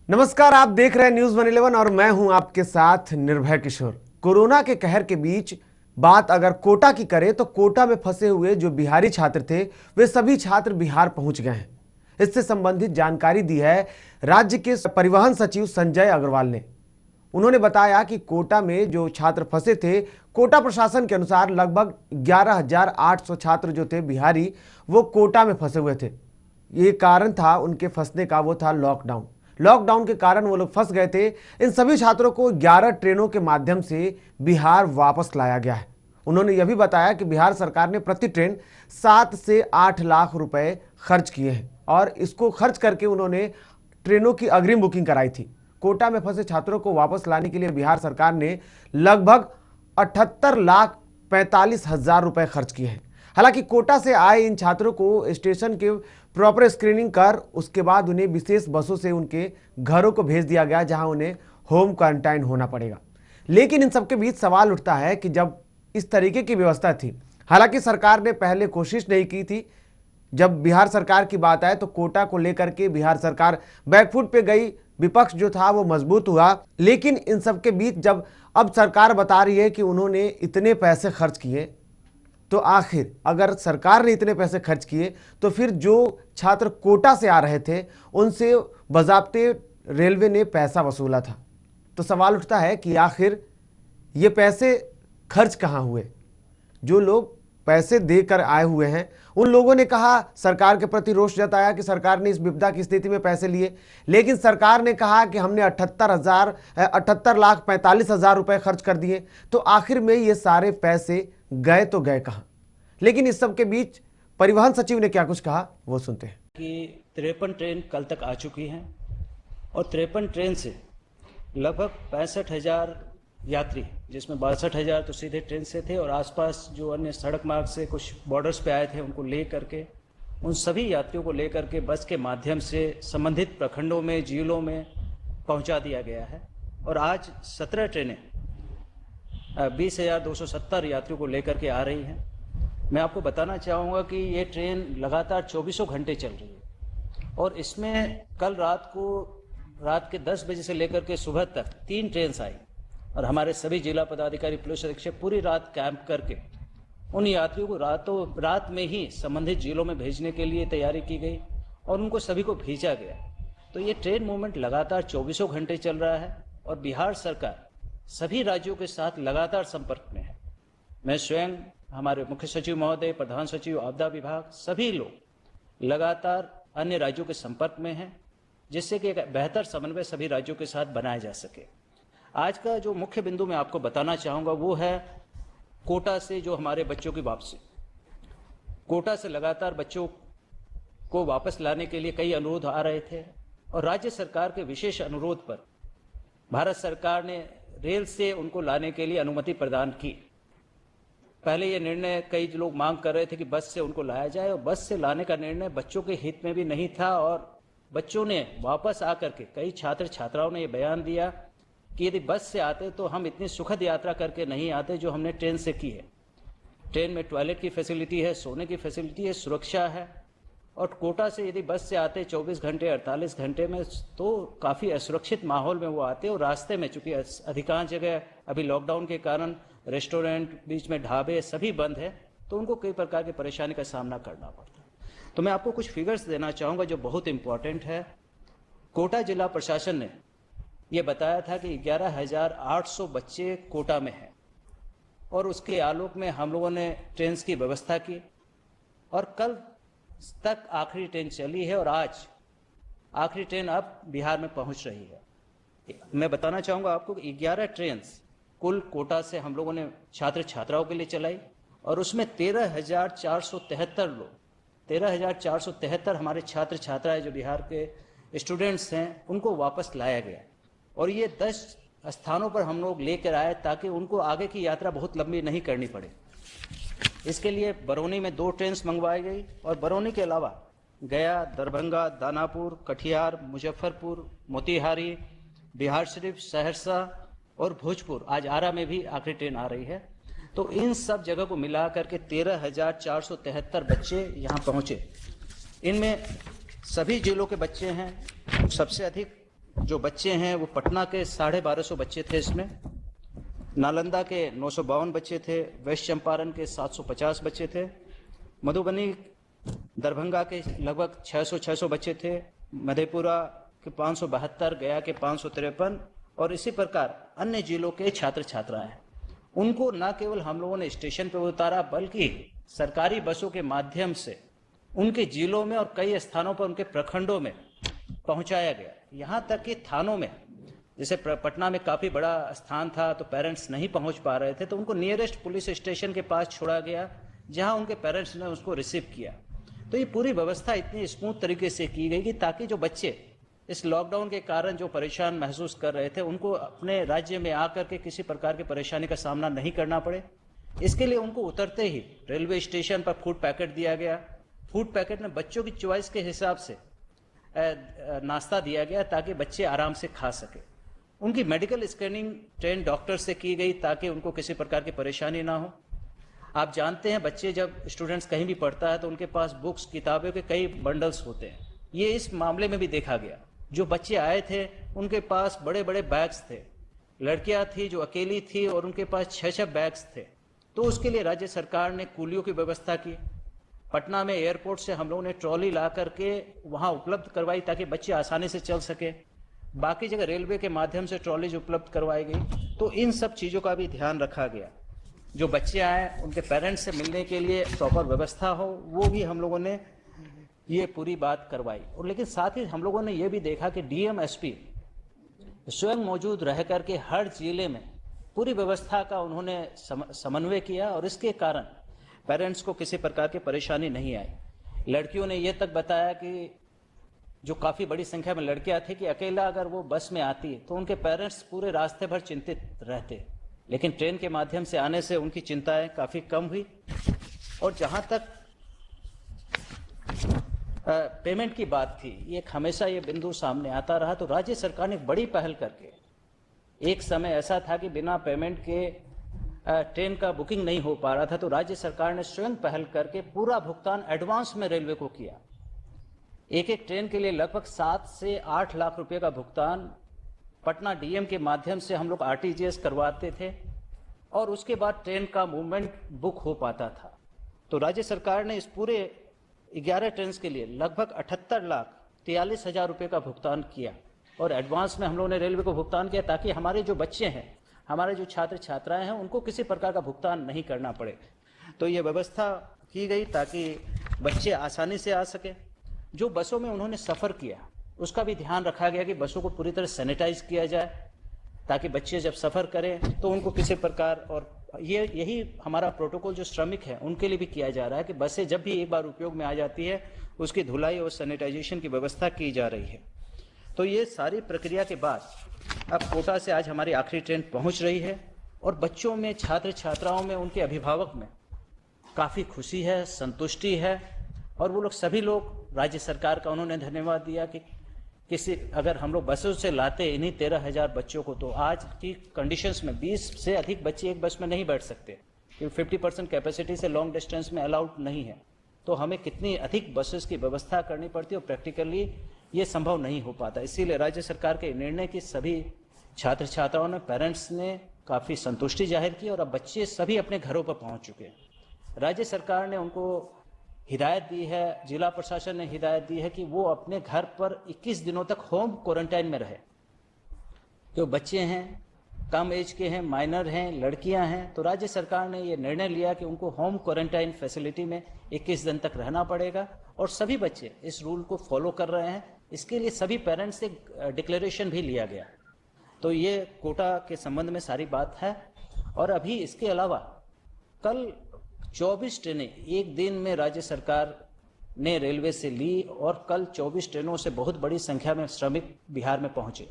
नमस्कार, आप देख रहे हैं न्यूज 111 और मैं हूं आपके साथ निर्भय किशोर। कोरोना के कहर के बीच बात अगर कोटा की करें तो कोटा में फंसे हुए जो बिहारी छात्र थे वे सभी छात्र बिहार पहुंच गए हैं। इससे संबंधित जानकारी दी है राज्य के परिवहन सचिव संजय अग्रवाल ने। उन्होंने बताया कि कोटा में जो छात्र फंसे थे, कोटा प्रशासन के अनुसार लगभग 11,800 छात्र जो थे बिहारी वो कोटा में फंसे हुए थे। ये कारण था उनके फंसने का, वो था लॉकडाउन के कारण वो लोग फंस गए थे। इन सभी छात्रों को 11 ट्रेनों के माध्यम से बिहार वापस लाया गया है। उन्होंने यह भी बताया कि बिहार सरकार ने प्रति ट्रेन 7 से 8 लाख रुपए खर्च किए हैं और इसको खर्च करके उन्होंने ट्रेनों की अग्रिम बुकिंग कराई थी। कोटा में फंसे छात्रों को वापस लाने के लिए बिहार सरकार ने लगभग 78,45,000 रुपए खर्च किए हैं। हालांकि कोटा से आए इन छात्रों को स्टेशन के प्रॉपर स्क्रीनिंग कर उसके बाद उन्हें विशेष बसों से उनके घरों को भेज दिया गया, जहां उन्हें होम क्वारंटाइन होना पड़ेगा। लेकिन इन सबके बीच सवाल उठता है कि जब इस तरीके की व्यवस्था थी, हालांकि सरकार ने पहले कोशिश नहीं की थी। जब बिहार सरकार की बात आए तो कोटा को लेकर के बिहार सरकार बैकफुट पे गई, विपक्ष जो था वो मजबूत हुआ। लेकिन इन सबके बीच जब अब सरकार बता रही है कि उन्होंने इतने पैसे खर्च किए, तो आखिर अगर सरकार ने इतने पैसे खर्च किए तो फिर जो छात्र कोटा से आ रहे थे उनसे बज़ाब्ते रेलवे ने पैसा वसूला था। तो सवाल उठता है कि आखिर ये पैसे खर्च कहाँ हुए। जो लोग पैसे देकर आए हुए हैं उन लोगों ने कहा, सरकार के प्रति रोष जताया कि सरकार ने इस विपदा की स्थिति में पैसे लिए, लेकिन सरकार ने कहा कि हमने 78,45,000 रुपए खर्च कर दिए। तो आखिर में ये सारे पैसे गए तो गए कहां। लेकिन इस सब के बीच परिवहन सचिव ने क्या कुछ कहा, वो सुनते हैं। कि 53 ट्रेन कल तक आ चुकी हैं और 53 ट्रेन से लगभग 65,000 यात्री, जिसमें 62,000 तो सीधे ट्रेन से थे और आसपास जो अन्य सड़क मार्ग से कुछ बॉर्डर्स पे आए थे उनको ले करके, उन सभी यात्रियों को ले करके बस के माध्यम से संबंधित प्रखंडों में, जिलों में पहुंचा दिया गया है। और आज 17 ट्रेनें 20,270 यात्रियों को लेकर के आ रही हैं। मैं आपको बताना चाहूँगा कि ये ट्रेन लगातार 24 घंटे चल रही है और इसमें कल रात के 10 बजे से लेकर के सुबह तक 3 ट्रेन आई और हमारे सभी जिला पदाधिकारी, पुलिस अधीक्षक पूरी रात कैंप करके उन यात्रियों को रात में ही संबंधित जिलों में भेजने के लिए तैयारी की गई और उनको सभी को भेजा गया। तो ये ट्रेन मूवमेंट लगातार 24 घंटे चल रहा है और बिहार सरकार सभी राज्यों के साथ लगातार संपर्क में है। मैं स्वयं, हमारे मुख्य सचिव महोदय, प्रधान सचिव, आपदा विभाग, सभी लोग लगातार अन्य राज्यों के संपर्क में हैं, जिससे कि एक बेहतर समन्वय सभी राज्यों के साथ बनाया जा सके। आज का जो मुख्य बिंदु मैं आपको बताना चाहूँगा वो है कोटा से जो हमारे बच्चों की वापसी। कोटा से लगातार बच्चों को वापस लाने के लिए कई अनुरोध आ रहे थे और राज्य सरकार के विशेष अनुरोध पर भारत सरकार ने रेल से उनको लाने के लिए अनुमति प्रदान की। पहले ये निर्णय कई लोग मांग कर रहे थे कि बस से उनको लाया जाए और बस से लाने का निर्णय बच्चों के हित में भी नहीं था और बच्चों ने वापस आकर के, कई छात्र छात्राओं ने ये बयान दिया कि यदि बस से आते तो हम इतनी सुखद यात्रा करके नहीं आते जो हमने ट्रेन से की है। ट्रेन में टॉयलेट की फैसिलिटी है, सोने की फैसिलिटी है, सुरक्षा है और कोटा से यदि बस से आते 24 घंटे 48 घंटे में तो काफ़ी असुरक्षित माहौल में वो आते और रास्ते में, चूंकि अधिकांश जगह अभी लॉकडाउन के कारण रेस्टोरेंट, बीच में ढाबे सभी बंद है, तो उनको कई प्रकार की परेशानी का सामना करना पड़ता है। तो मैं आपको कुछ फिगर्स देना चाहूँगा जो बहुत इंपॉर्टेंट है। कोटा जिला प्रशासन ने ये बताया था कि 11,800 बच्चे कोटा में हैं और उसके आलोक में हम लोगों ने ट्रेन की व्यवस्था की और कल तक आखिरी ट्रेन चली है और आज आखिरी ट्रेन अब बिहार में पहुंच रही है। मैं बताना चाहूँगा आपको कि 11 ट्रेन कुल कोटा से हम लोगों ने छात्र छात्राओं के लिए चलाई और उसमें 13,473 लोग, 13,473 हमारे छात्र छात्राएं जो बिहार के स्टूडेंट्स हैं उनको वापस लाया गया और ये 10 स्थानों पर हम लोग लेकर आए ताकि उनको आगे की यात्रा बहुत लंबी नहीं करनी पड़े। इसके लिए बरौनी में 2 ट्रेन मंगवाई गई और बरौनी के अलावा गया, दरभंगा, दानापुर, कटिहार, मुजफ्फरपुर, मोतिहारी, बिहारशरीफ, सहरसा और भोजपुर, आज आरा में भी आखिरी ट्रेन आ रही है। तो इन सब जगह को मिला करके 13,473 बच्चे यहाँ पहुँचे। इनमें सभी जिलों के बच्चे हैं। सबसे अधिक जो बच्चे हैं वो पटना के 1250 बच्चे थे इसमें, नालंदा के 952 बच्चे थे, वेस्ट चंपारण के 750 बच्चे थे, मधुबनी दरभंगा के लगभग 600 बच्चे थे, मधेपुरा के 572, गया के 553 और इसी प्रकार अन्य जिलों के छात्र छात्राएं हैं। उनको न केवल हम लोगों ने स्टेशन पर उतारा बल्कि सरकारी बसों के माध्यम से उनके जिलों में और कई स्थानों पर उनके प्रखंडों में पहुंचाया गया। यहाँ तक कि थानों में, जैसे पटना में काफ़ी बड़ा स्थान था तो पेरेंट्स नहीं पहुंच पा रहे थे तो उनको नियरेस्ट पुलिस स्टेशन के पास छोड़ा गया जहां उनके पेरेंट्स ने उसको रिसीव किया। तो ये पूरी व्यवस्था इतनी स्मूथ तरीके से की गई कि ताकि जो बच्चे इस लॉकडाउन के कारण जो परेशान महसूस कर रहे थे उनको अपने राज्य में आकर के किसी प्रकार की परेशानी का सामना नहीं करना पड़े। इसके लिए उनको उतरते ही रेलवे स्टेशन पर फूड पैकेट दिया गया। फूड पैकेट में बच्चों की चॉइस के हिसाब से नाश्ता दिया गया ताकि बच्चे आराम से खा सके। उनकी मेडिकल स्क्रीनिंग ट्रेन डॉक्टर से की गई ताकि उनको किसी प्रकार की परेशानी ना हो। आप जानते हैं बच्चे जब स्टूडेंट्स कहीं भी पढ़ता है तो उनके पास बुक्स किताबों के कई बंडल्स होते हैं। ये इस मामले में भी देखा गया। जो बच्चे आए थे उनके पास बड़े बड़े बैग्स थे, लड़कियां थी जो अकेली थी और उनके पास 6 बैग्स थे। तो उसके लिए राज्य सरकार ने कूलियों की व्यवस्था की। पटना में एयरपोर्ट से हम लोगों ने ट्रॉली ला करके वहां उपलब्ध करवाई ताकि बच्चे आसानी से चल सके। बाकी जगह रेलवे के माध्यम से ट्रॉलीज उपलब्ध करवाई गई। तो इन सब चीज़ों का भी ध्यान रखा गया। जो बच्चे आए उनके पेरेंट्स से मिलने के लिए प्रॉपर व्यवस्था हो वो भी हम लोगों ने ये पूरी बात करवाई। और लेकिन साथ ही हम लोगों ने ये भी देखा कि डीएम एसपी स्वयं मौजूद रह करके हर जिले में पूरी व्यवस्था का उन्होंने समन्वय किया और इसके कारण पेरेंट्स को किसी प्रकार की परेशानी नहीं आई। लड़कियों ने ये तक बताया कि जो काफ़ी बड़ी संख्या में लड़कियां थी कि अकेला अगर वो बस में आती तो उनके पेरेंट्स पूरे रास्ते भर चिंतित रहते, लेकिन ट्रेन के माध्यम से आने से उनकी चिंताएं काफ़ी कम हुई। और जहां तक पेमेंट की बात थी, ये हमेशा ये बिंदु सामने आता रहा। तो राज्य सरकार ने बड़ी पहल करके, एक समय ऐसा था कि बिना पेमेंट के ट्रेन का बुकिंग नहीं हो पा रहा था, तो राज्य सरकार ने स्वयं पहल करके पूरा भुगतान एडवांस में रेलवे को किया। एक ट्रेन के लिए लगभग 7 से 8 लाख रुपए का भुगतान पटना डीएम के माध्यम से हम लोग आरटीजीएस करवाते थे और उसके बाद ट्रेन का मूवमेंट बुक हो पाता था। तो राज्य सरकार ने इस पूरे 11 ट्रेन के लिए लगभग 78,43,000 रुपये का भुगतान किया और एडवांस में हम लोगों ने रेलवे को भुगतान किया ताकि हमारे जो बच्चे हैं, हमारे जो छात्र छात्राएं हैं, उनको किसी प्रकार का भुगतान नहीं करना पड़े। तो ये व्यवस्था की गई ताकि बच्चे आसानी से आ सके। जो बसों में उन्होंने सफ़र किया उसका भी ध्यान रखा गया कि बसों को पूरी तरह सैनिटाइज किया जाए ताकि बच्चे जब सफ़र करें तो उनको किसी प्रकार, और यही हमारा प्रोटोकॉल जो श्रमिक हैं उनके लिए भी किया जा रहा है कि बसें जब भी एक बार उपयोग में आ जाती है उसकी धुलाई और सैनिटाइजेशन की व्यवस्था की जा रही है। तो ये सारी प्रक्रिया के बाद अब कोटा से आज हमारी आखिरी ट्रेन पहुंच रही है और बच्चों में, छात्र छात्राओं में, उनके अभिभावक में काफ़ी खुशी है, संतुष्टि है। और वो लोग सभी लोग राज्य सरकार का उन्होंने धन्यवाद दिया कि अगर हम लोग बसों से लाते इन्हीं 13,000 बच्चों को तो आज की कंडीशंस में 20 से अधिक बच्चे एक बस में नहीं बैठ सकते क्योंकि 50% कैपेसिटी से लॉन्ग डिस्टेंस में अलाउड नहीं है। तो हमें कितनी अधिक बसेस की व्यवस्था करनी पड़ती है और प्रैक्टिकली ये संभव नहीं हो पाता। इसीलिए राज्य सरकार के निर्णय की सभी छात्र छात्राओं ने, पेरेंट्स ने काफ़ी संतुष्टि जाहिर की और अब बच्चे सभी अपने घरों पर पहुंच चुके हैं। राज्य सरकार ने उनको हिदायत दी है, जिला प्रशासन ने हिदायत दी है कि वो अपने घर पर 21 दिनों तक होम क्वारंटाइन में रहे। जो बच्चे हैं, कम एज के हैं, माइनर हैं, लड़कियां हैं, तो राज्य सरकार ने ये निर्णय लिया कि उनको होम क्वारंटाइन फैसिलिटी में 21 दिन तक रहना पड़ेगा और सभी बच्चे इस रूल को फॉलो कर रहे हैं। इसके लिए सभी पेरेंट्स से डिक्लेरेशन भी लिया गया। तो ये कोटा के संबंध में सारी बात है। और अभी इसके अलावा कल 24 ट्रेनें एक दिन में राज्य सरकार ने रेलवे से ली और कल 24 ट्रेनों से बहुत बड़ी संख्या में श्रमिक बिहार में पहुंचे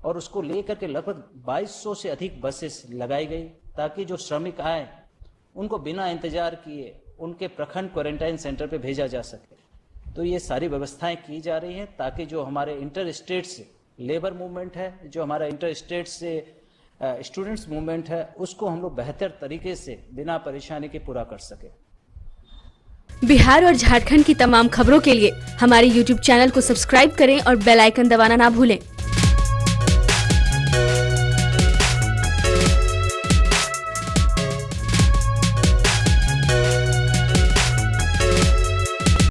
और उसको लेकर के लगभग 2200 से अधिक बसेस लगाई गई ताकि जो श्रमिक आए उनको बिना इंतजार किए उनके प्रखंड क्वारंटाइन सेंटर पे भेजा जा सके। तो ये सारी व्यवस्थाएं की जा रही हैं ताकि जो हमारे इंटर स्टेट से लेबर मूवमेंट है, जो हमारा इंटर स्टेट से स्टूडेंट्स मूवमेंट है, उसको हम लोग बेहतर तरीके से बिना परेशानी के पूरा कर सके। बिहार और झारखंड की तमाम खबरों के लिए हमारे YouTube चैनल को सब्सक्राइब करें और बेल आइकन दबाना ना भूलें।